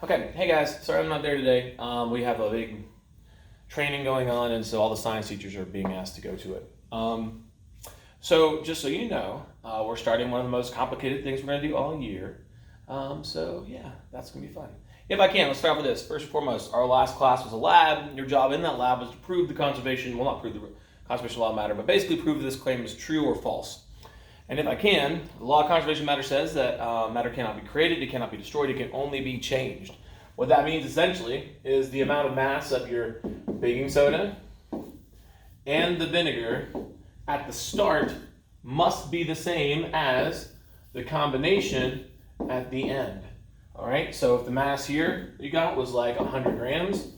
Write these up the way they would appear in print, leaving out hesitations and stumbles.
Okay, hey guys, sorry I'm not there today. We have a big training going on, and so all the science teachers are being asked to go to it. So just so you know, we're starting one of the most complicated things we're going to do all year. So yeah, that's going to be fun. If I can, let's start with this. First and foremost, our last class was a lab. Your job in that lab was to prove the conservation, well, not prove the conservation law of matter, but basically prove that this claim is true or false. And if I can, the law of conservation of matter says that matter cannot be created, it cannot be destroyed, it can only be changed. What that means essentially is the amount of mass of your baking soda and the vinegar at the start must be the same as the combination at the end. All right, so if the mass here you got was like 100 grams,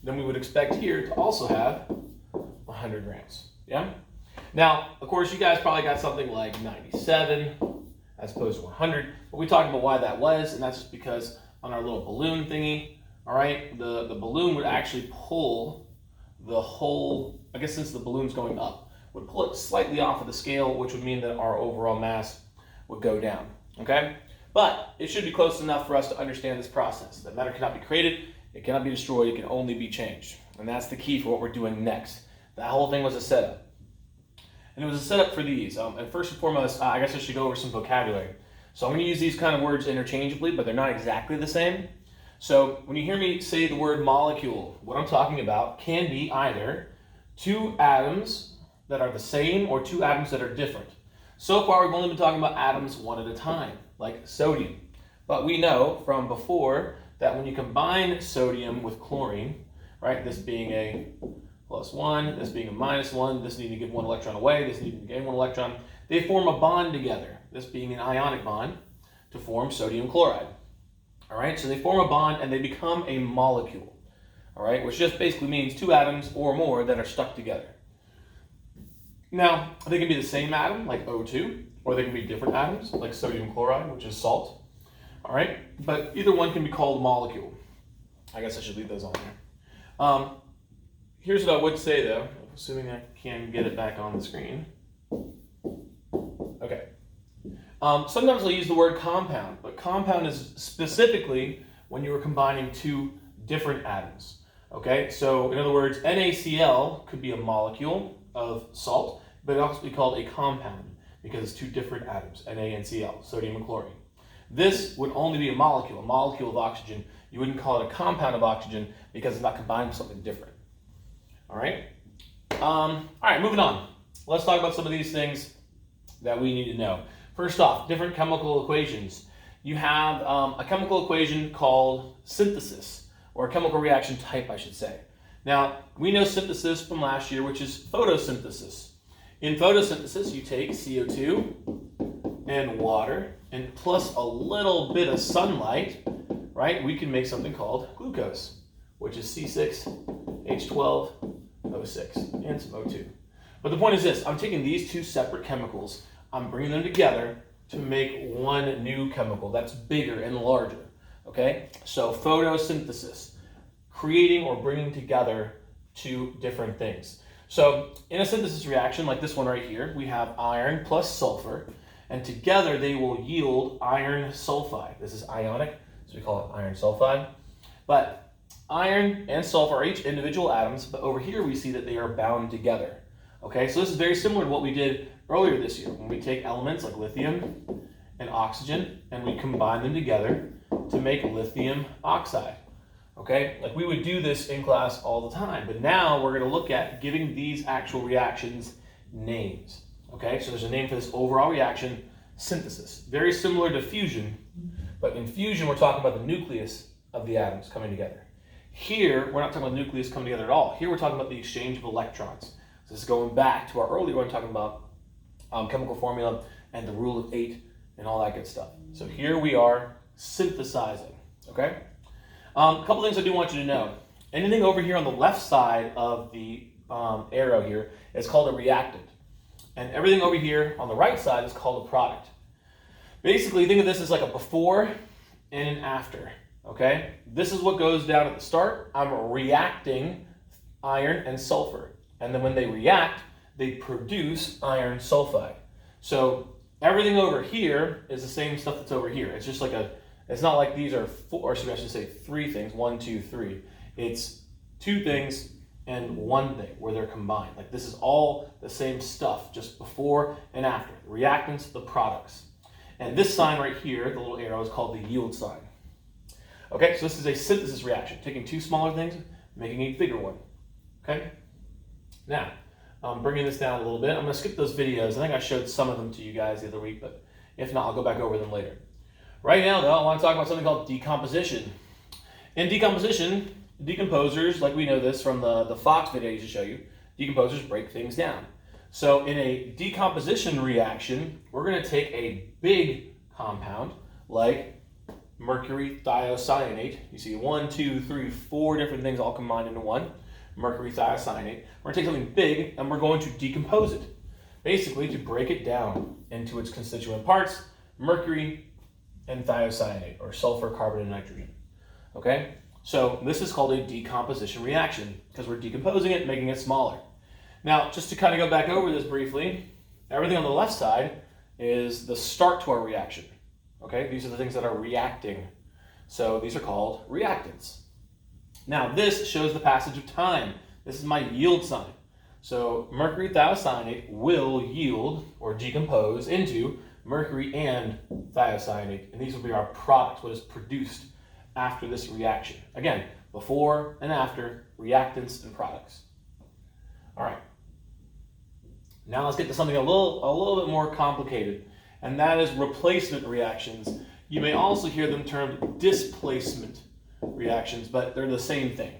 then we would expect here to also have 100 grams, yeah? Now, of course, you guys probably got something like 97 as opposed to 100, but we talked about why that was, and that's just because on our little balloon thingy, all right, the balloon would actually pull the whole, I guess since the balloon's going up, would pull it slightly off of the scale, which would mean that our overall mass would go down, okay? But it should be close enough for us to understand this process, that matter cannot be created, it cannot be destroyed, it can only be changed. And that's the key for what we're doing next. That whole thing was a setup. And it was a setup for these. And first and foremost, I guess I should go over some vocabulary. So I'm going to use these kind of words interchangeably, but they're not exactly the same. So when you hear me say the word molecule, what I'm talking about can be either two atoms that are the same or two atoms that are different. So far, we've only been talking about atoms one at a time, like sodium. But we know from before that when you combine sodium with chlorine, right, this being a +1, this being a -1, this needing to give one electron away, this needing to gain one electron, they form a bond together, this being an ionic bond, to form sodium chloride. All right, so they form a bond and they become a molecule, all right, which just basically means two atoms or more that are stuck together. Now, they can be the same atom, like O2, or they can be different atoms, like sodium chloride, which is salt, all right, but either one can be called a molecule. I guess I should leave those on there. Here's what I would say though, assuming I can get it back on the screen. Okay. Sometimes I'll use the word compound, but compound is specifically when you are combining two different atoms. Okay, so in other words, NaCl could be a molecule of salt, but it also be called a compound because it's two different atoms, Na and Cl, sodium and chlorine. This would only be a molecule of oxygen. You wouldn't call it a compound of oxygen because it's not combined with something different. All right. All right, moving on. Let's talk about some of these things that we need to know. First off, different chemical equations. You have a chemical equation called synthesis, or a chemical reaction type, I should say. Now, we know synthesis from last year, which is photosynthesis. In photosynthesis, you take CO2 and water, and plus a little bit of sunlight, right? We can make something called glucose, which is C6H12O6 and some O2. But the point is this, I'm taking these two separate chemicals, I'm bringing them together to make one new chemical that's bigger and larger, okay? So photosynthesis, creating or bringing together two different things. So in a synthesis reaction like this one right here, we have iron plus sulfur, and together they will yield iron sulfide. This is ionic, so we call it iron sulfide. But iron and sulfur are each individual atoms, but over here we see that they are bound together. Okay, so this is very similar to what we did earlier this year when we take elements like lithium and oxygen and we combine them together to make lithium oxide. Okay, like we would do this in class all the time, but now we're going to look at giving these actual reactions names. Okay, so there's a name for this overall reaction, synthesis. Very similar to fusion, but in fusion we're talking about the nucleus of the atoms coming together. Here, we're not talking about the nucleus coming together at all. Here we're talking about the exchange of electrons. So this is going back to our earlier one talking about chemical formula and the rule of 8 and all that good stuff. So here we are synthesizing, okay? A couple things I do want you to know. Anything over here on the left side of the arrow here is called a reactant. And everything over here on the right side is called a product. Basically, think of this as like a before and an after, okay? This is what goes down at the start. I'm reacting iron and sulfur. And then when they react, they produce iron sulfide. So everything over here is the same stuff that's over here. It's just like It's not like these are four, or I should say three things, 1, 2, 3. It's two things and one thing where they're combined. Like this is all the same stuff, just before and after. The reactants, the products. And this sign right here, the little arrow, is called the yield sign. Okay, so this is a synthesis reaction, taking two smaller things, making a bigger one. Okay? Now, I'm bringing this down a little bit. I'm going to skip those videos. I think I showed some of them to you guys the other week, but if not, I'll go back over them later. Right now, though, I want to talk about something called decomposition. In decomposition, decomposers, like we know this from the Fox video I used to show you, decomposers break things down. So in a decomposition reaction, we're going to take a big compound like mercury thiocyanate. You see 1, 2, 3, 4 different things all combined into one. Mercury thiocyanate. We're going to take something big and we're going to decompose it. Basically to break it down into its constituent parts, mercury and thiocyanate, or sulfur, carbon, and nitrogen. Okay? So this is called a decomposition reaction because we're decomposing it, making it smaller. Now, just to kind of go back over this briefly, everything on the left side is the start to our reaction. Okay? These are the things that are reacting. So these are called reactants. Now, this shows the passage of time. This is my yield sign. So mercury thiocyanate will yield or decompose into mercury and thiocyanate, and these will be our products, what is produced after this reaction. Again, before and after, reactants and products. All right. Now let's get to something a little bit more complicated, and that is replacement reactions. You may also hear them termed displacement reactions, but they're the same thing.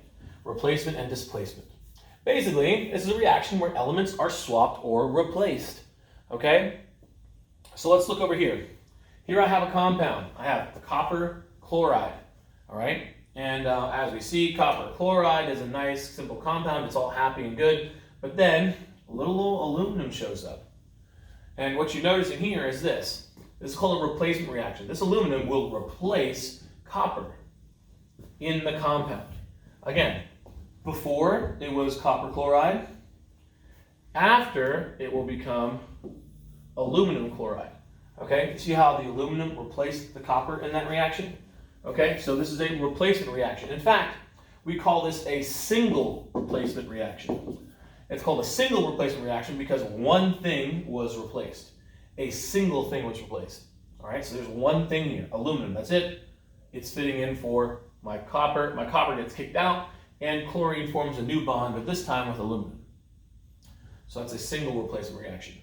Replacement and displacement. Basically, this is a reaction where elements are swapped or replaced. Okay? So let's look over here. Here I have a compound. I have the copper chloride. All right? And as we see, copper chloride is a nice, simple compound. It's all happy and good. But then a little aluminum shows up. And what you notice in here is this. This is called a replacement reaction. This aluminum will replace copper in the compound. Again, before it was copper chloride. After it will become aluminum chloride. Okay, see how the aluminum replaced the copper in that reaction? Okay, so this is a replacement reaction. In fact, we call this a single replacement reaction. It's called a single replacement reaction because one thing was replaced. A single thing was replaced. All right, so there's one thing here, aluminum, that's it. It's fitting in for my copper. My copper gets kicked out and chlorine forms a new bond, but this time with aluminum. So that's a single replacement reaction.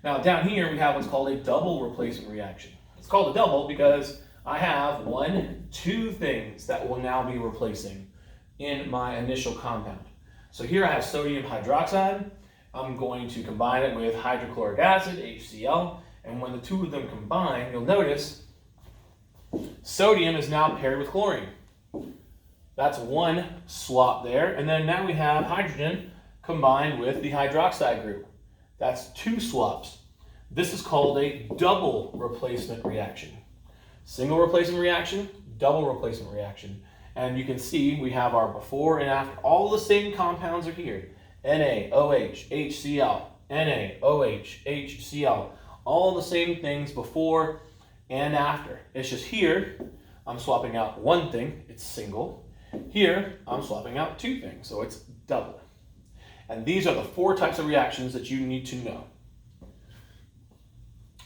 Now down here we have what's called a double replacement reaction. It's called a double because I have 1, 2 things that will now be replacing in my initial compound. So here I have sodium hydroxide. I'm going to combine it with hydrochloric acid, HCl, and when the two of them combine, you'll notice sodium is now paired with chlorine. That's one swap there, and then now we have hydrogen combined with the hydroxide group. That's 2 swaps. This is called a double replacement reaction. Single replacement reaction, double replacement reaction. And you can see we have our before and after. All the same compounds are here. NaOH, HCl, NaOH, HCl. All the same things before and after. It's just here, I'm swapping out one thing, it's single. Here, I'm swapping out 2 things, so it's double. And these are the 4 types of reactions that you need to know.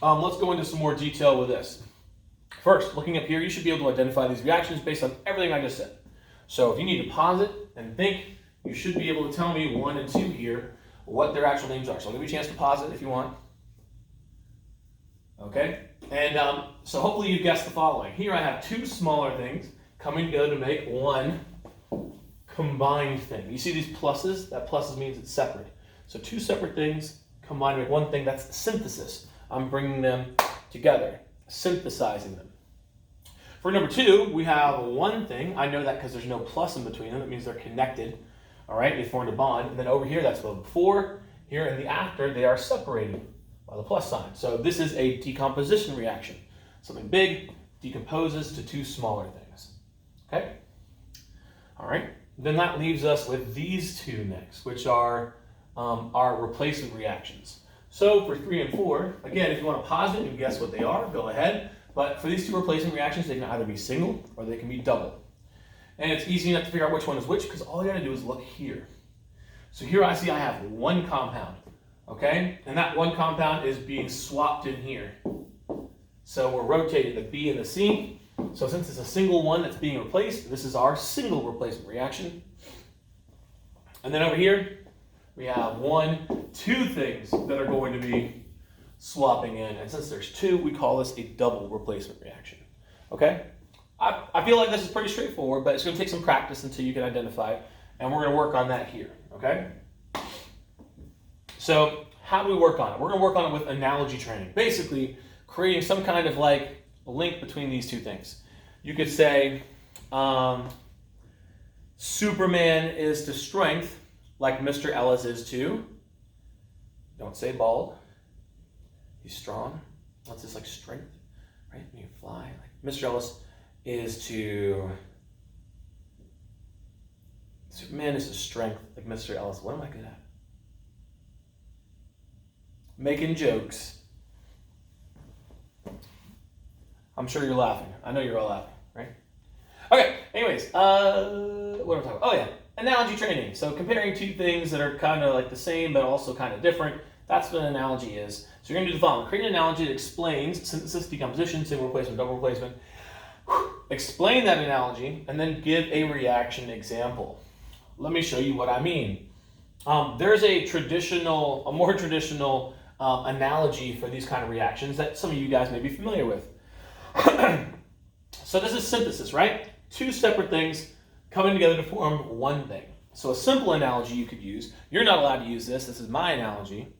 Let's go into some more detail with this. First, looking up here, you should be able to identify these reactions based on everything I just said. So if you need to pause it and think, you should be able to tell me 1 and 2 here what their actual names are. So I'll give you a chance to pause it if you want. Okay? And so hopefully you guessed the following. Here I have 2 smaller things coming together to make one combined thing. You see these pluses? That pluses means it's separate. So 2 separate things combined to make one thing. That's synthesis. I'm bringing them together, synthesizing them. For number 2, we have one thing. I know that because there's no plus in between them. That means they're connected. All right, they formed a bond. And then over here, that's the before. Here in the after, they are separated by the plus sign. So this is a decomposition reaction. Something big decomposes to 2 smaller things. Okay? All right. Then that leaves us with these 2 next, which are our replacement reactions. So for 3 and 4, again, if you want to pause it and guess what they are, go ahead. But for these two replacement reactions, they can either be single or they can be double. And it's easy enough to figure out which one is which because all you gotta do is look here. So here I see I have one compound, okay? And that one compound is being swapped in here. So we're rotating the B and the C. So since it's a single one that's being replaced, this is our single replacement reaction. And then over here, we have two things that are going to be swapping in. And since there's two, we call this a double replacement reaction, okay? I feel like this is pretty straightforward, but it's going to take some practice until you can identify it. And we're going to work on that here, okay? So how do we work on it? We're going to work on it with analogy training. Basically, creating some kind of like link between these two things. You could say Superman is to strength like Mr. Ellis is to, don't say bald, he's strong. What's this, like strength, right? You can fly. Like Mr. Ellis is to, Superman is to strength like Mr. Ellis. What am I good at? Making jokes. I'm sure you're laughing. I know you're all laughing, right? Okay, anyways, what am I talking about? Oh yeah, analogy training. So comparing two things that are kind of like the same but also kind of different, that's what an analogy is. So you're going to do the following. Create an analogy that explains synthesis, decomposition, single replacement, double replacement. Explain that analogy and then give a reaction example. Let me show you what I mean. There's a more traditional analogy for these kind of reactions that some of you guys may be familiar with. So this is synthesis, right? Two separate things coming together to form one thing. So a simple analogy you could use, you're not allowed to use this is my analogy,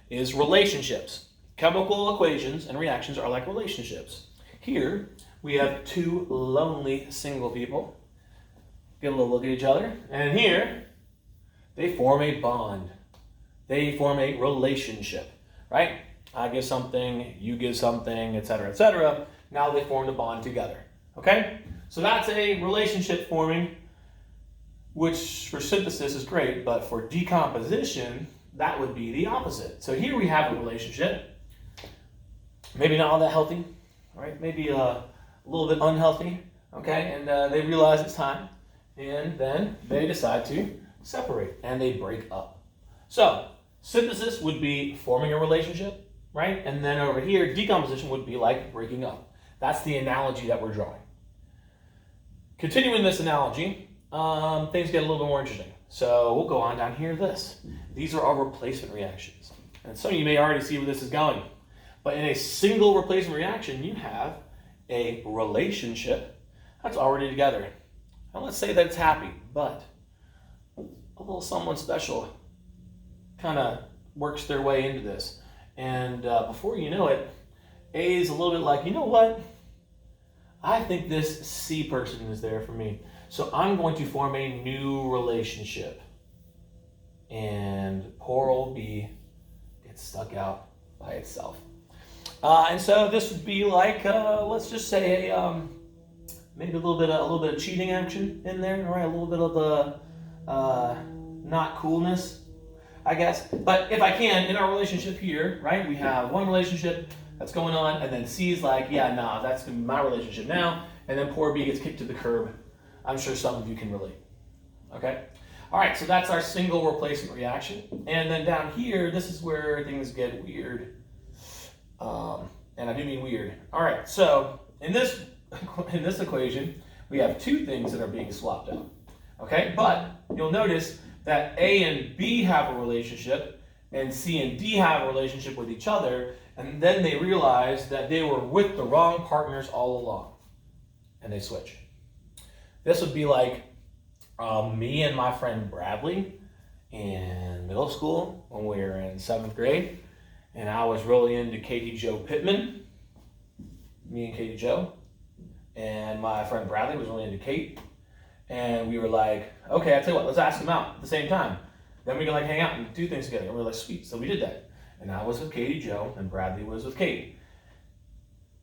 is relationships. Chemical equations and reactions are like relationships. Here we have two lonely single people. Get a little look at each other. And here they form a bond. They form a relationship, right? I give something, you give something, etc., etc. Now they formed a bond together, okay? So that's a relationship forming, which for synthesis is great, but for decomposition, that would be the opposite. So here we have a relationship, maybe not all that healthy, right? Maybe a little bit unhealthy, okay? And they realize it's time, and then they decide to separate, and they break up. So synthesis would be forming a relationship, right? And then over here, decomposition would be like breaking up. That's the analogy that we're drawing. Continuing this analogy, things get a little bit more interesting. So we'll go on down here to this. These are our replacement reactions. And some of you may already see where this is going. But in a single replacement reaction, you have a relationship that's already together. And let's say that it's happy, but a little someone special kind of works their way into this. And before you know it, A is a little bit like, you know what? I think this C person is there for me. So I'm going to form a new relationship. And poor old B gets stuck out by itself. And so this would be like, let's just say, maybe a little bit of cheating action in there, right? A little bit of the not coolness, I guess. But if I can, in our relationship here, right, we have one relationship that's going on, and then C's like, yeah, nah, that's gonna be my relationship now, and then poor B gets kicked to the curb. I'm sure some of you can relate, okay? All right, so that's our single replacement reaction. And then down here, this is where things get weird. And I do mean weird. All right, so in this equation, we have two things that are being swapped out, okay? But you'll notice that A and B have a relationship, and C and D have a relationship with each other, and then they realize that they were with the wrong partners all along, and they switch. This would be like me and my friend Bradley in middle school when we were in 7th grade, and I was really into Katie Jo Pittman, me and Katie Jo, and my friend Bradley was really into Kate, and we were like, okay, I'll tell you what, let's ask them out at the same time. Then we can like hang out and do things together. And we were like, sweet. So we did that. And I was with Katie Jo, and Bradley was with Kate.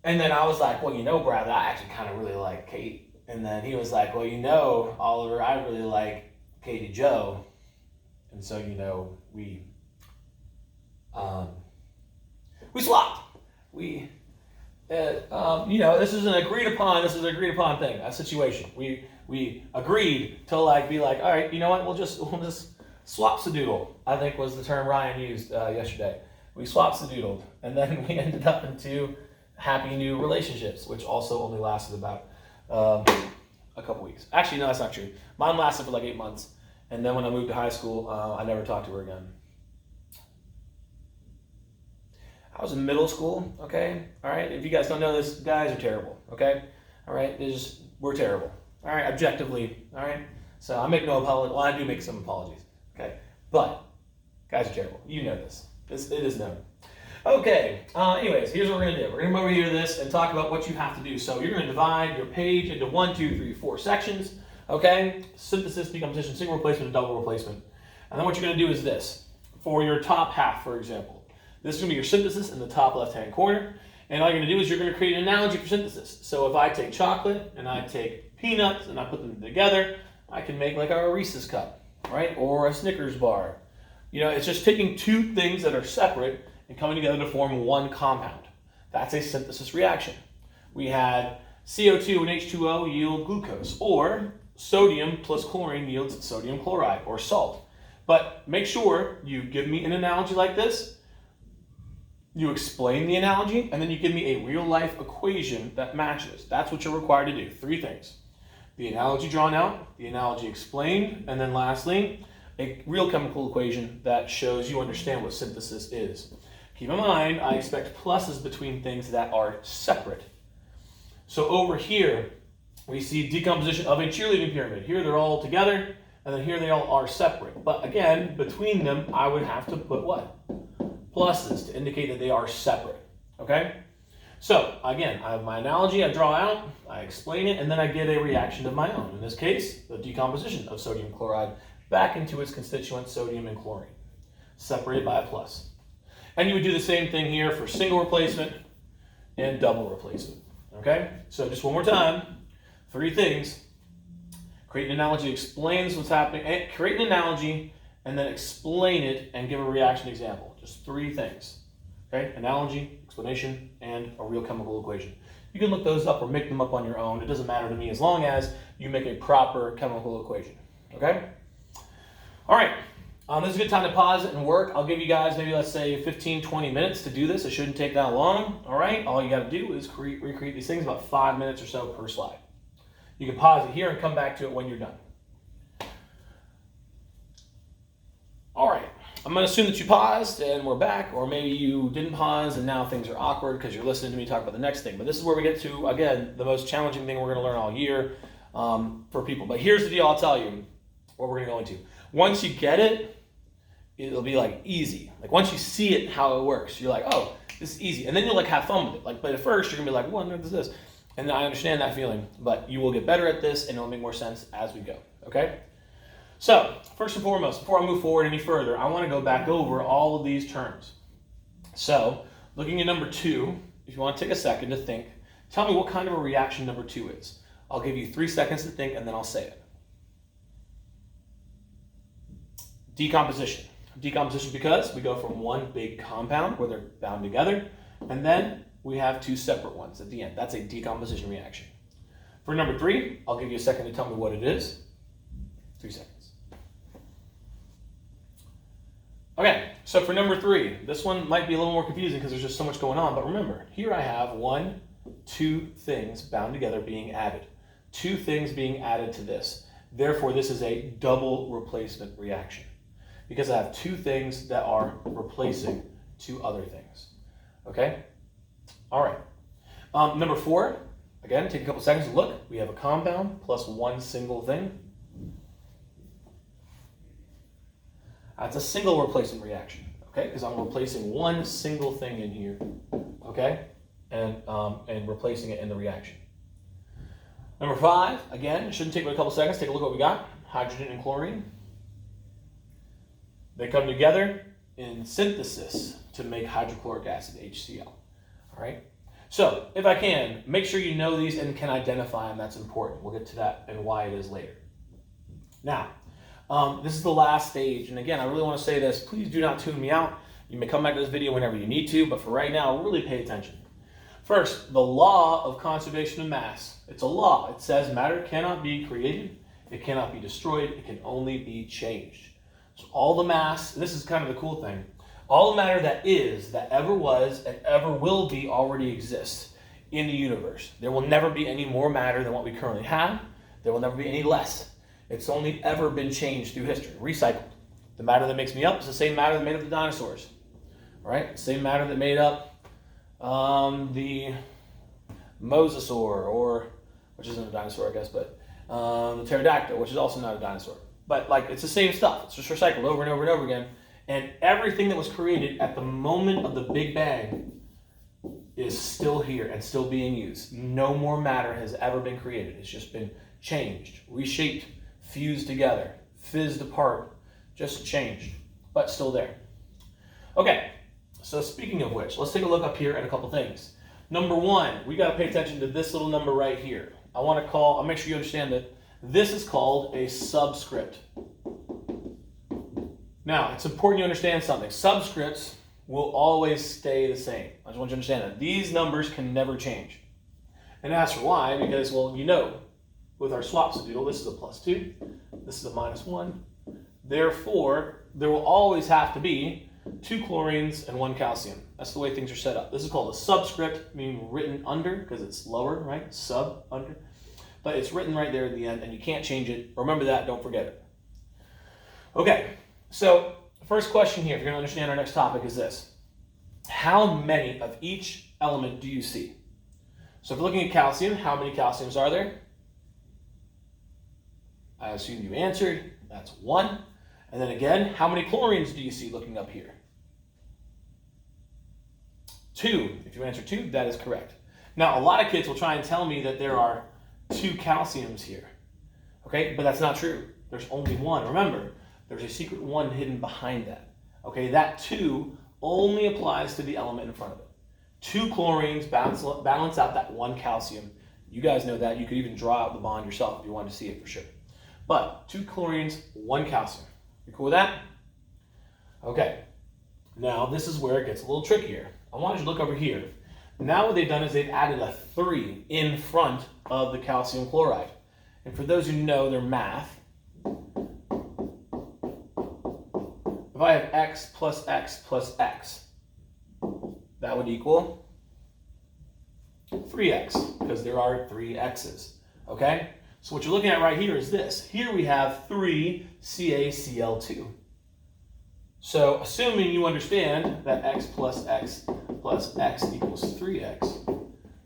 And then I was like, well, you know, Bradley, I actually kind of really like Kate. And then he was like, well, you know, Oliver, I really like Katie Jo. And so, you know, we swapped. We This is an agreed upon thing, a situation. We agreed to like be like, all right, you know what, we'll just swap-sadoodle, I think was the term Ryan used yesterday. We swap-sadoodled, and then we ended up in 2 happy new relationships, which also only lasted about a couple weeks. Actually, no, that's not true. Mine lasted for like 8 months, and then when I moved to high school, I never talked to her again. I was in middle school, okay? All right, if you guys don't know this, guys are terrible, okay? All right, we're terrible, all right, objectively, all right? So I make no apology. Well, I do make some apologies, okay? But guys are terrible. You know this. It is known. Okay, anyways, here's what we're gonna do. We're gonna come over here to this and talk about what you have to do. So you're gonna divide your page into 1, 2, 3, 4 sections, okay? Synthesis, decomposition, single replacement, and double replacement. And then what you're gonna do is this. For your top half, for example, this is going to be your synthesis in the top left-hand corner. And all you're going to do is you're going to create an analogy for synthesis. So if I take chocolate and I take peanuts and I put them together, I can make like a Reese's cup, right? Or a Snickers bar. It's just taking 2 things that are separate and coming together to form one compound. That's a synthesis reaction. We had CO2 and H2O yield glucose, or sodium plus chlorine yields sodium chloride, or salt. But make sure you give me an analogy like this. You explain the analogy, and then you give me a real-life equation that matches. That's what you're required to do. 3 things. The analogy drawn out, the analogy explained, and then lastly, a real chemical equation that shows you understand what synthesis is. Keep in mind, I expect pluses between things that are separate. So over here, we see decomposition of a cheerleading pyramid. Here they're all together, and then here they all are separate. But again, between them, I would have to put what? Pluses to indicate that they are separate, okay? So again, I have my analogy, I draw out, I explain it, and then I get a reaction of my own. In this case, the decomposition of sodium chloride back into its constituents, sodium and chlorine, separated by a plus. And you would do the same thing here for single replacement and double replacement, okay? So just one more time, 3 things. Create an analogy, explains what's happening, and create an analogy, and then explain it and give a reaction example. Just 3 things, okay? Analogy, explanation, and a real chemical equation. You can look those up or make them up on your own. It doesn't matter to me as long as you make a proper chemical equation, okay? All right, this is a good time to pause it and work. I'll give you guys maybe, let's say, 15, 20 minutes to do this. It shouldn't take that long, all right? All you gotta do is recreate these things about 5 minutes or so per slide. You can pause it here and come back to it when you're done. All right, I'm going to assume that you paused and we're back, or maybe you didn't pause and now things are awkward because you're listening to me talk about the next thing. But this is where we get to, again, the most challenging thing we're going to learn all year for people. But here's the deal, I'll tell you what we're going to go into. Once you get it, it'll be like easy. Like once you see it, how it works, you're like, oh, this is easy. And then you'll like have fun with it. Like, but at first you're going to be like, what is this? And I understand that feeling, but you will get better at this and it'll make more sense as we go, okay? So, first and foremost, before I move forward any further, I want to go back over all of these terms. So, looking at number 2, if you want to take a second to think, tell me what kind of a reaction number 2 is. I'll give you 3 seconds to think and then I'll say it. Decomposition. Decomposition because we go from one big compound where they're bound together, and then we have 2 separate ones at the end. That's a decomposition reaction. For number 3, I'll give you a second to tell me what it is. 3 seconds. Okay, so for number 3, this one might be a little more confusing because there's just so much going on, but remember, here I have 1, 2 things bound together being added. 2 things being added to this. Therefore, this is a double replacement reaction because I have 2 things that are replacing 2 other things. Okay? All right. Number 4, again, take a couple seconds to look. We have a compound plus 1 single thing. That's a single replacement reaction, okay? Because I'm replacing 1 single thing in here, okay? And replacing it in the reaction. Number 5, again, it shouldn't take but a couple seconds. Take a look at what we got. Hydrogen and chlorine. They come together in synthesis to make hydrochloric acid, HCl, all right? So, if I can, make sure you know these and can identify them. That's important. We'll get to that and why it is later. Now, this is the last stage, and again, I really want to say this, please do not tune me out. You may come back to this video whenever you need to, but for right now, really pay attention. First, the law of conservation of mass. It's a law. It says matter cannot be created, it cannot be destroyed, it can only be changed. So all the mass, this is kind of the cool thing, all the matter that is, that ever was, and ever will be already exists in the universe. There will never be any more matter than what we currently have. There will never be any less. It's only ever been changed through history, recycled. The matter that makes me up is the same matter that made up the dinosaurs, right? Same matter that made up the mosasaur, or which isn't a dinosaur, I guess, but the pterodactyl, which is also not a dinosaur. But like, it's the same stuff. It's just recycled over and over and over again. And everything that was created at the moment of the Big Bang is still here and still being used. No more matter has ever been created. It's just been changed, reshaped, fused together, fizzed apart, just changed, but still there. Okay, so speaking of which, let's take a look up here at a couple things. Number one, we got to pay attention to this little number right here. I'll make sure you understand that this is called a subscript. Now, it's important you understand something. Subscripts will always stay the same. I just want you to understand that. These numbers can never change. And ask for why, because, well, you know, with our swapsidoodle, this is a +2, this is a -1. Therefore, there will always have to be 2 chlorines and 1 calcium. That's the way things are set up. This is called a subscript, meaning written under, because it's lower, right? Sub, under. But it's written right there at the end, and you can't change it. Remember that, don't forget it. Okay, so first question here, if you're going to understand our next topic, is this. How many of each element do you see? So if you're looking at calcium, how many calciums are there? I assume you answered. That's 1. And then again, how many chlorines do you see looking up here? 2. If you answer 2, that is correct. Now, a lot of kids will try and tell me that there are 2 calciums here. Okay, but that's not true. There's only 1. Remember, there's a secret 1 hidden behind that. Okay, that 2 only applies to the element in front of it. 2 chlorines balance out that 1 calcium. You guys know that. You could even draw out the bond yourself if you wanted to see it for sure. But 2 chlorines, 1 calcium. You cool with that? Okay. Now, this is where it gets a little trickier. I want you to look over here. Now what they've done is they've added a 3 in front of the calcium chloride. And for those who know their math, if I have x plus x plus x, that would equal 3x, because there are 3 x's, okay? So what you're looking at right here is this. Here we have 3 CaCl2. So assuming you understand that x plus x plus x equals 3x,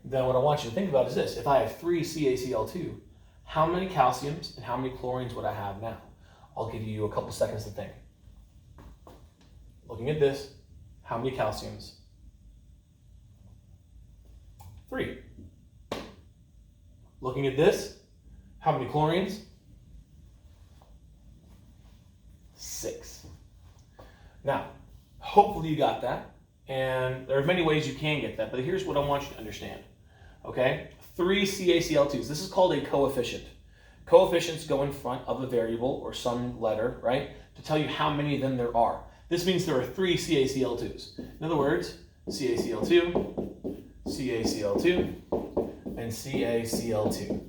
then what I want you to think about is this. If I have 3 CaCl2, how many calciums and how many chlorines would I have now? I'll give you a couple seconds to think. Looking at this, how many calciums? 3. Looking at this, how many chlorines? 6. Now, hopefully you got that, and there are many ways you can get that, but here's what I want you to understand, okay? 3 CaCl2s, this is called a coefficient. Coefficients go in front of a variable or some letter, right, to tell you how many of them there are. This means there are 3 CaCl2s. In other words, CaCl2, CaCl2, and CaCl2.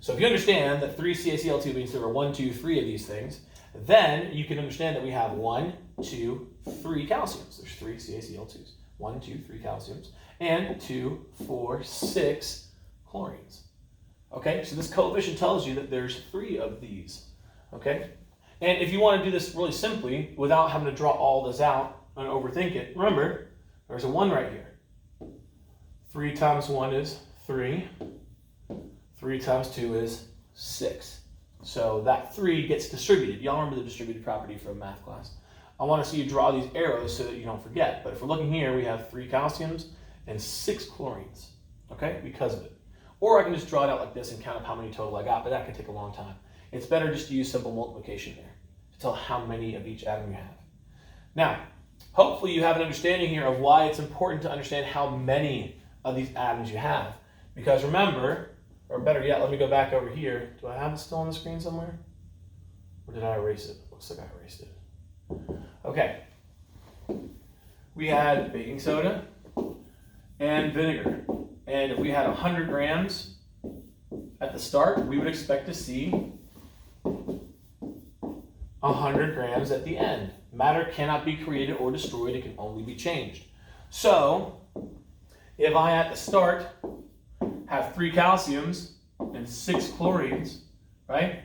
So if you understand that 3 CaCl2 means there are 1, 2, 3 of these things, then you can understand that we have 1, 2, 3 calciums. There's 3 CaCl2s. 1, 2, 3 calciums. And 2, 4, 6 chlorines. Okay, so this coefficient tells you that there's 3 of these. Okay? And if you want to do this really simply, without having to draw all this out and overthink it, remember, there's a 1 right here. 3 times 1 is 3. 3 times 2 is 6. So that 3 gets distributed. Y'all remember the distributed property from math class. I want to see you draw these arrows so that you don't forget. But if we're looking here, we have 3 calciums and 6 chlorines, okay, because of it. Or I can just draw it out like this and count up how many total I got, but that can take a long time. It's better just to use simple multiplication there to tell how many of each atom you have. Now, hopefully you have an understanding here of why it's important to understand how many of these atoms you have. Because remember, or better yet, let me go back over here. Do I have it still on the screen somewhere? Or did I erase it? Looks like I erased it. Okay. We had baking soda, and vinegar. And if we had 100 grams at the start, we would expect to see 100 grams at the end. Matter cannot be created or destroyed, it can only be changed. So, if I at the start have 3 calciums and 6 chlorines, right?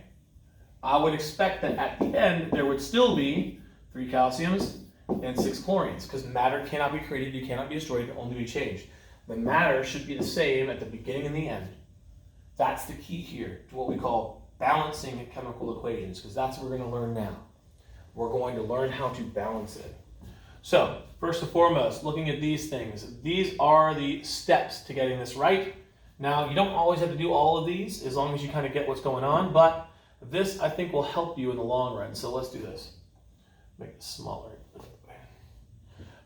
I would expect that at the end there would still be 3 calciums and 6 chlorines, because matter cannot be created, it cannot be destroyed, it can only be changed. The matter should be the same at the beginning and the end. That's the key here to what we call balancing chemical equations, because that's what we're going to learn now. We're going to learn how to balance it. So, first and foremost, looking at these things, these are the steps to getting this right. Now, you don't always have to do all of these, as long as you kind of get what's going on, but this, I think, will help you in the long run. So let's do this. Make this smaller.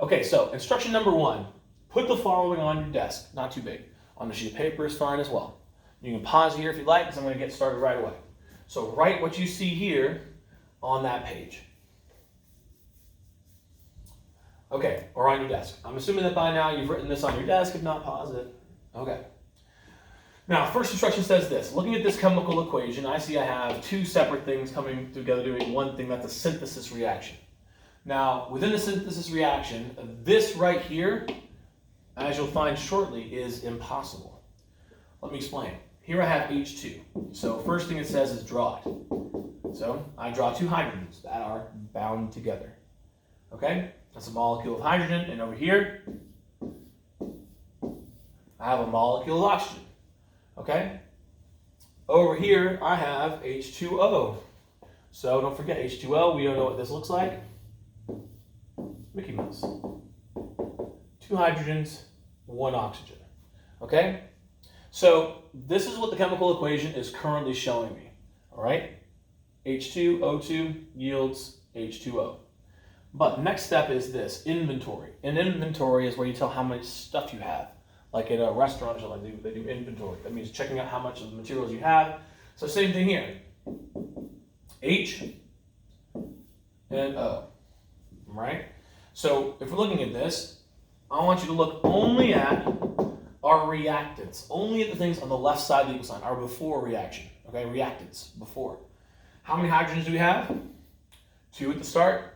Okay, so instruction number 1, put the following on your desk, not too big. On the sheet of paper is fine as well. You can pause here if you'd like, because I'm going to get started right away. So write what you see here on that page. Okay, or on your desk. I'm assuming that by now you've written this on your desk. If not, pause it. Okay. Now, first instruction says this. Looking at this chemical equation, I see I have 2 separate things coming together doing one thing. That's a synthesis reaction. Now, within the synthesis reaction, this right here, as you'll find shortly, is impossible. Let me explain. Here I have H2. So first thing it says is draw it. So I draw 2 hydrogens that are bound together. Okay? That's a molecule of hydrogen, and over here, I have a molecule of oxygen. Okay? Over here, I have H2O. So don't forget H2O, we don't know what this looks like. Mickey Mouse. 2 hydrogens, 1 oxygen. Okay? So this is what the chemical equation is currently showing me. All right? H2O2 yields H2O. But next step is this, inventory. An inventory is where you tell how much stuff you have. Like in a restaurant, they do inventory. That means checking out how much of the materials you have. So same thing here. H and O. Right? So if we're looking at this, I want you to look only at our reactants. Only at the things on the left side of the equal sign, our before reaction. Okay, reactants, before. How many hydrogens do we have? 2 at the start.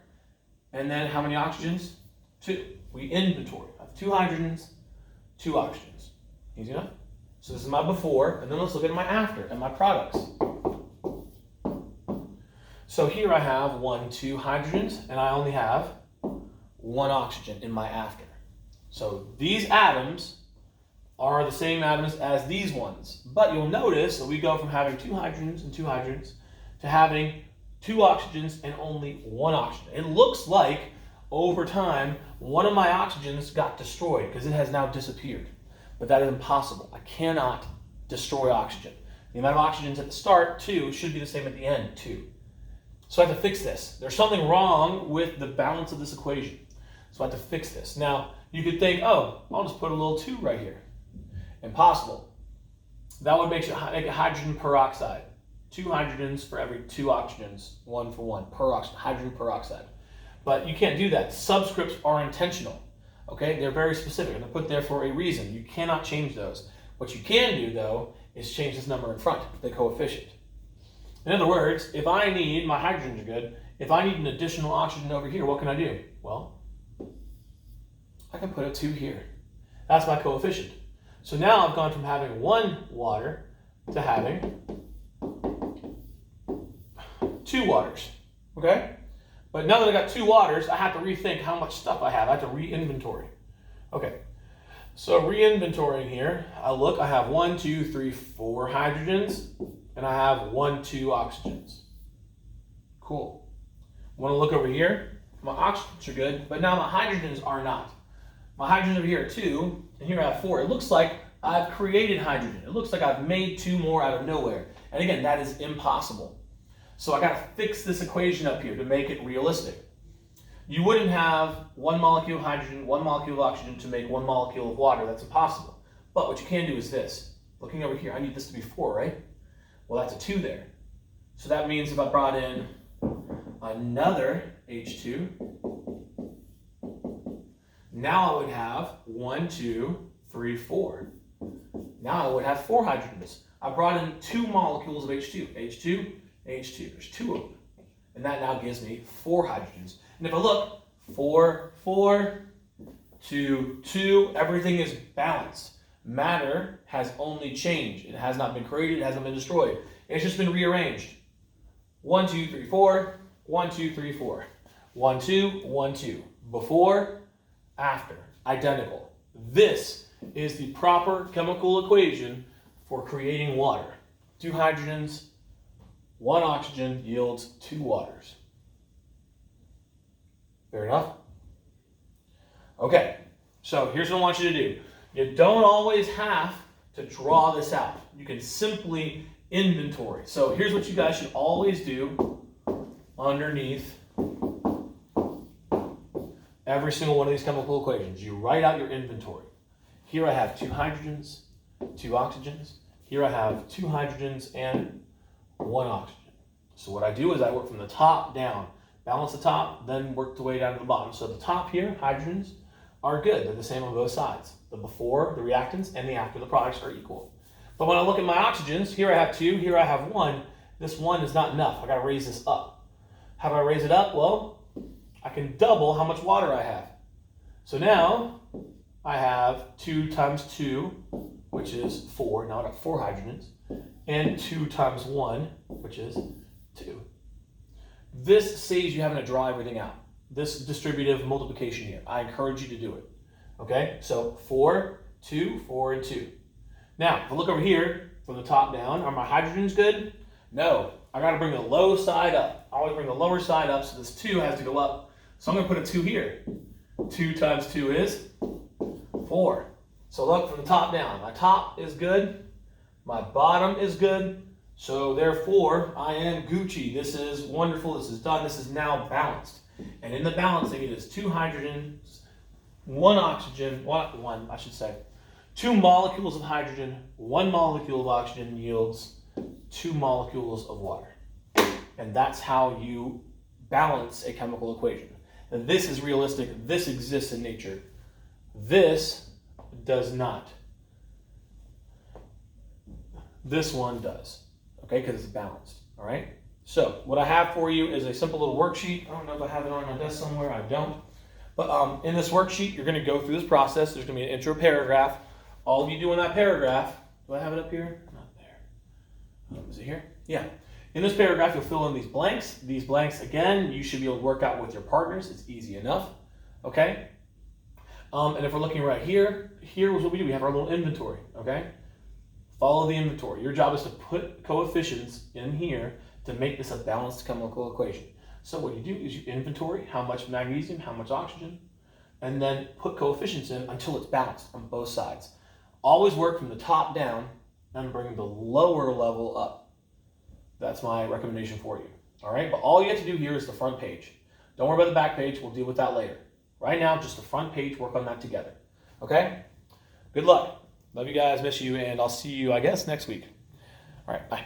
And then how many oxygens? 2. We inventory. I have 2 hydrogens, 2 oxygens. Easy enough? So this is my before, and then let's look at my after and my products. So here I have 2 hydrogens, and I only have 1 oxygen in my after. So these atoms are the same atoms as these ones. But you'll notice that we go from having 2 hydrogens and 2 hydrogens to having 2 oxygens and only 1 oxygen. It looks like over time one of my oxygens got destroyed because it has now disappeared. But that is impossible. I cannot destroy oxygen. The amount of oxygens at the start, 2, should be the same at the end, 2. So I have to fix this. There's something wrong with the balance of this equation. So I have to fix this. Now, you could think, oh, I'll just put a little 2 right here. Impossible. That would make it hydrogen peroxide. 2 hydrogens for every 2 oxygens, 1 for 1, hydrogen peroxide. But you can't do that. Subscripts are intentional. Okay, they're very specific, and they're put there for a reason. You cannot change those. What you can do, though, is change this number in front, the coefficient. In other words, if I need, my hydrogens are good, if I need an additional oxygen over here, what can I do? Well, I can put a 2 here. That's my coefficient. So now I've gone from having 1 water to having 2 waters, okay? But now that I got 2 waters, I have to rethink how much stuff I have. I have to re-inventory. Okay, so re-inventorying here, I look, I have 1, 2, 3, 4 hydrogens, and I have 1, 2 oxygens. Cool. Want to look over here? My oxygens are good, but now my hydrogens are not. My hydrogens over here are 2, and here I have 4. It looks like I've created hydrogen. It looks like I've made 2 more out of nowhere. And again, that is impossible. So I got to fix this equation up here to make it realistic. You wouldn't have 1 molecule of hydrogen, 1 molecule of oxygen to make 1 molecule of water. That's impossible. But what you can do is this. Looking over here, I need this to be 4, right? Well, that's a 2 there. So that means if I brought in another H2, now I would have 1, 2, 3, 4. Now I would have 4 hydrogens. I brought in 2 molecules of H2. H2, H2. There's 2 of them. And that now gives me 4 hydrogens. And if I look, 4, 4, 2, 2, everything is balanced. Matter has only changed. It has not been created, it hasn't been destroyed. It's just been rearranged. 1, 2, 3, 4. 1, 2, 3, 4. 1, 2, 1, 2. Before, after. Identical. This is the proper chemical equation for creating water. 2 hydrogens, 1 oxygen yields 2 waters. Fair enough? Okay, so here's what I want you to do. You don't always have to draw this out. You can simply inventory. So here's what you guys should always do underneath every single one of these chemical equations. You write out your inventory. Here I have 2 hydrogens, 2 oxygens. Here I have 2 hydrogens and 1 oxygen. So what I do is I work from the top down. Balance the top, then work the way down to the bottom. So the top here, hydrogens, are good. They're the same on both sides. The before, the reactants, and the after the products are equal. But when I look at my oxygens, here I have 2, here I have 1. This 1 is not enough. I got to raise this up. How do I raise it up? Well, I can double how much water I have. So now I have 2 times 2, which is 4. Now I got 4 hydrogens. And 2 times 1, which is 2. This saves you having to draw everything out. This distributive multiplication here. I encourage you to do it. Okay, so 4, 2, 4, and 2. Now, if I look over here from the top down, are my hydrogens good? No, I got to bring the low side up. I always bring the lower side up, so this 2 has to go up. So I'm going to put a 2 here. 2 times 2 is 4. So look from the top down. My top is good. My bottom is good. So therefore, I am Gucci. This is wonderful. This is done. This is now balanced. And in the balancing, it is 2 hydrogens, 1 oxygen, I should say, 2 molecules of hydrogen, 1 molecule of oxygen yields 2 molecules of water. And that's how you balance a chemical equation. And this is realistic. This exists in nature. This does not. This one does, okay, because it's balanced, all right? So what I have for you is a simple little worksheet. I don't know if I have it on my desk somewhere. I don't. But in this worksheet, you're going to go through this process. There's going to be an intro paragraph. All of you do in that paragraph. Do I have it up here? Not there. Is it here? Yeah. In this paragraph, you'll fill in these blanks. These blanks, again, you should be able to work out with your partners. It's easy enough. Okay? And if we're looking right here, here's what we do. We have our little inventory. Okay? Follow the inventory. Your job is to put coefficients in here to make this a balanced chemical equation. So what you do is you inventory how much magnesium, how much oxygen, and then put coefficients in until it's balanced on both sides. Always work from the top down and bring the lower level up. That's my recommendation for you. All right, but all you have to do here is the front page. Don't worry about the back page. We'll deal with that later. Right now, just the front page, work on that together. Okay? Good luck. Love you guys, miss you, and I'll see you, I guess, next week. All right, bye.